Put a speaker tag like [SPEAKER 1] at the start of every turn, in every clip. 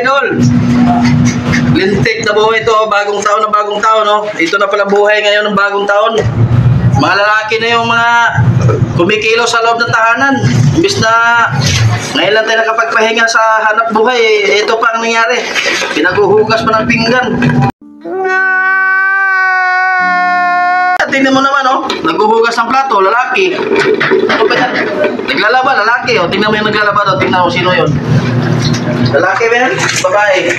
[SPEAKER 1] idol. Lintik na buhay ito, bagong taon, no? Ito na pala buhay ngayon ng bagong taon. Mga lalaki na yung mga kumikilo sa loob ng tahanan. Imbis na ngayon lang tayo nakapagpahinga sa hanap buhay, ito pa ang nangyari. Pinaguhugas pa ng pinggan. Tingnan mo naman, oh. Naghuhugas ng plato, lalaki. Ano ba yan? Naglalaba, lalaki, oh. Tingnan mo yung naglalaba, oh. Tingnan mo, sino yun? Lalaki ba yan? Babae.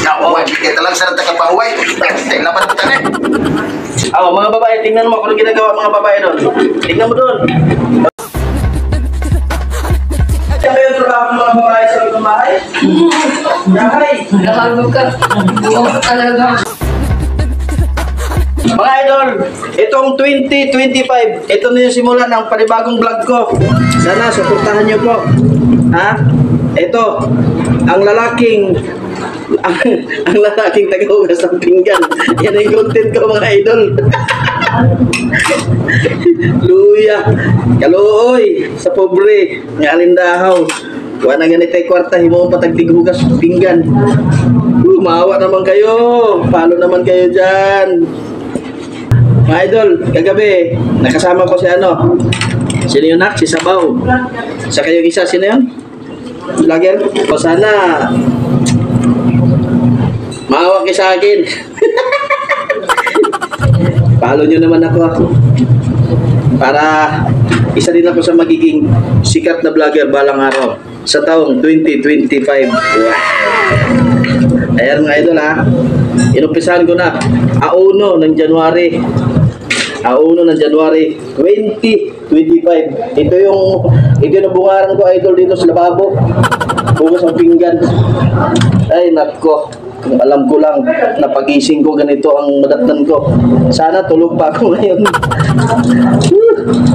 [SPEAKER 2] Nakuha, kaya talagang sarap na kapahuay. Laban mo tayo.
[SPEAKER 1] Oh, mga babae, tingnan mo kung ano ginagawa mga babae doon. Tingnan mo doon. Kaya ba yung trabaho ng mga babae sa mga bahay? Yahay.
[SPEAKER 3] Nakahalog ka. Buwang ka talaga.
[SPEAKER 1] Mga idol, itong 2025, ito na yung simula ng panibagong vlog ko. Sana, suportahan nyo po. Ha? Ito, ang lalaking tagahugas ng pinggan. Yan ang content ko mga idol. Luya, kaluoy, sa pobre, ng alindahaw. Kuha na ganito ay kwarta, himo pa tagtighugas pinggan. Maawa naman kayo. Palo naman kayo dyan. Mga idol, kagabi, nakasama ko si ano? Sino yun, nak? Si Sabaw. Sa kayong isa, sino yun? Vlogger? O sana, maawa kayo sa akin. Follow nyo naman ako. Para isa din ako sa magiging sikat na vlogger balang araw sa taong 2025. Wow. Ayan mga idol ha. Inumpisahan ko na. A1 ng January 2025. Ito yung nabungaran ko idol dito sa lababo. Bukas ang pinggan. Ay nako. Kung alam ko lang na pagising ko ganito ang madatnan ko. Sana tulog pa ako ngayon.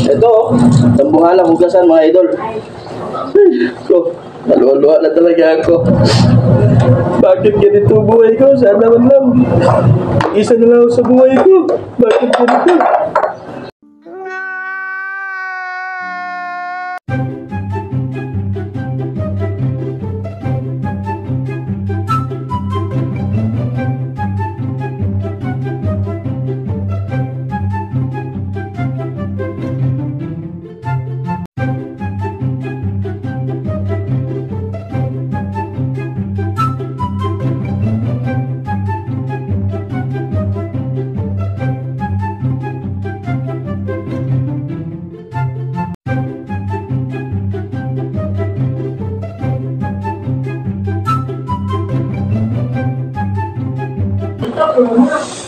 [SPEAKER 1] Ito, tambuhala hugasan mga idol. Naluwa na talaga ako. Bakit ganito buhay ko? Sana man lang. Isa na lang sa buhay ko. Bakit ganito?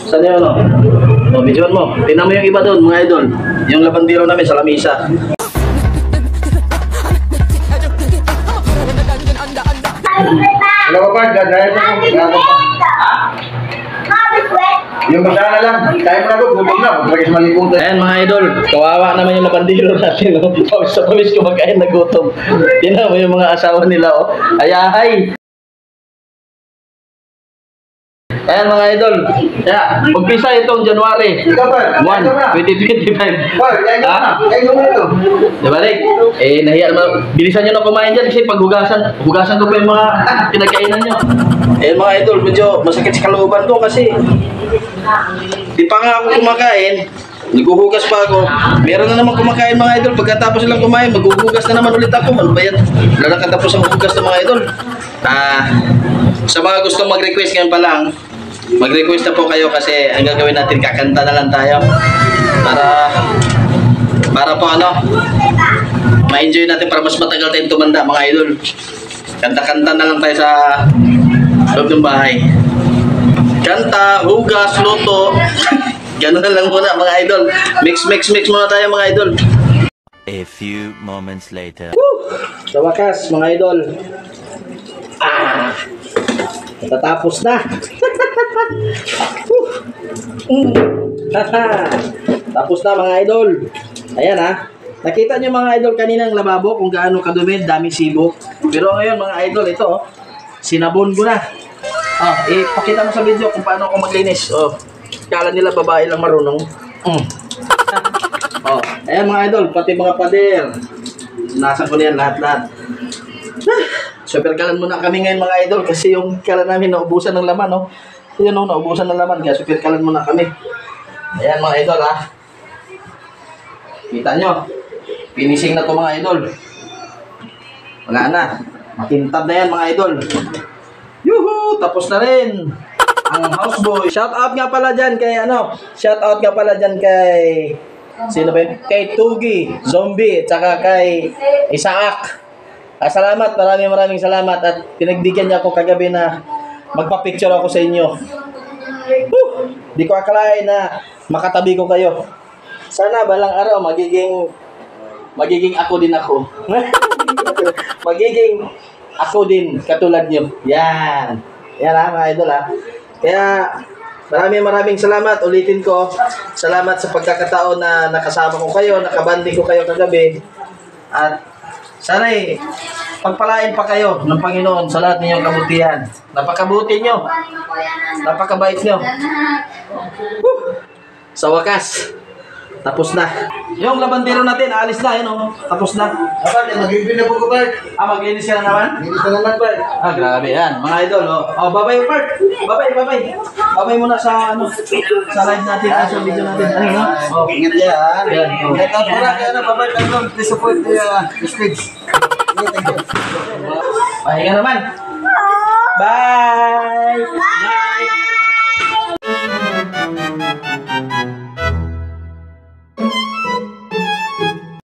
[SPEAKER 1] Saan yun, no? O, videoan mo. Tingnan mo yung iba doon, mga idol. Yung labandero namin sa lamisa.
[SPEAKER 2] Hello, Papa. Dahil mo yung magdana lang. Tayo mo na ko. Gutom na. Pagkakis maliputan.
[SPEAKER 1] Ayan, mga idol. Kawawa naman yung labandero natin, no? Pawis sa pawis kumakain na gutom. Tingnan mo yung mga asawa nila, oh. Ayahay! Ayan mga idol, magpisa itong January 1, 2025. Ha? Nabalik? Nahiya naman. Bilisan nyo na kumain dyan kasi hugasan ko pa yung mga pinagkainan nyo. Ayan mga idol, medyo masakit sa kalooban ko kasi di pa nga ako kumakain. Naghuhugas pa ako. Meron na naman kumakain mga idol. Pagkatapos silang kumain, maghuhugas na naman ulit ako. Ano ba yan? Wala na katapos ang hugas ng mga idol. Sa mga gustong mag-request ngayon pa lang, mag-request na po kayo kasi ang gagawin natin, kakanta na lang tayo para po ano, ma-enjoy natin para mas matagal tayong tumanda mga idol. Kanta-kanta na lang tayo sa loob ng bahay. Kanta, hugas, luto. Ganun na lang muna mga idol. Mix muna tayo mga idol.
[SPEAKER 4] A few moments later.
[SPEAKER 1] Sa wakas mga idol, natatapos na. Tapos na mga idol. Ayan ha. Nakita nyo mga idol kaninang lababo kung gaano kadumi, dami sibo. Pero ngayon mga idol, ito sinabon ko na. Pakita mo sa video kung paano ako maglinis. Kala nila babae lang marunong. Ayan mga idol, pati mga pader. Nasa ko na yan lahat. Super kalan muna kami ngayon mga idol kasi yung kalan namin naubusan ng laman, no? Yun, no, naubusan ng laman kaya super kalan muna kami. Ayan mga idol, ha. Kita nyo. Finishing na to mga idol. Wala na. Makintab na yan mga idol. Yuhu! Tapos na rin. Ang houseboy. Shout out nga pala dyan kay shout out nga pala dyan kay sino ba yun? Kay Tugi, Zombie, tsaka kay Isaac. Salamat, maraming salamat at pinagbigyan niya ako kagabi na magpa-picture ako sa inyo. Di ko akalain na makatabi ko kayo. Sana balang araw magiging ako din ako. Magiging ako din katulad niyo. Yan. Yan ha mga idol ha. Kaya maraming salamat. Ulitin ko. Salamat sa pagkakataon na nakasama ko kayo, nakabanding ko kayo kagabi. At sana pagpalain pa kayo ng Panginoon sa lahat ninyong kabutihan. Napakabuti nyo. Napakabait nyo. Sa wakas, tapos na. Yung labandero natin, alis na yun, oh. Tapos na.
[SPEAKER 2] Dapat, mag-ibig na po ko, Bart.
[SPEAKER 1] Maglinis ka na naman?
[SPEAKER 2] Linis na naman, Bart.
[SPEAKER 1] Grabe yan. Mga idol, oh. Oh, bye-bye, Bart. Bye-bye. Bye-bye muna sa, sa live natin, sa video natin. Ay, no? Oh,
[SPEAKER 2] Ingat yan.
[SPEAKER 1] yan. Oh.
[SPEAKER 2] Ingat ka pala, kaya na, bye-bye, Panginoon. Please support the stage. Thank you.
[SPEAKER 1] Pahinga naman. Bye!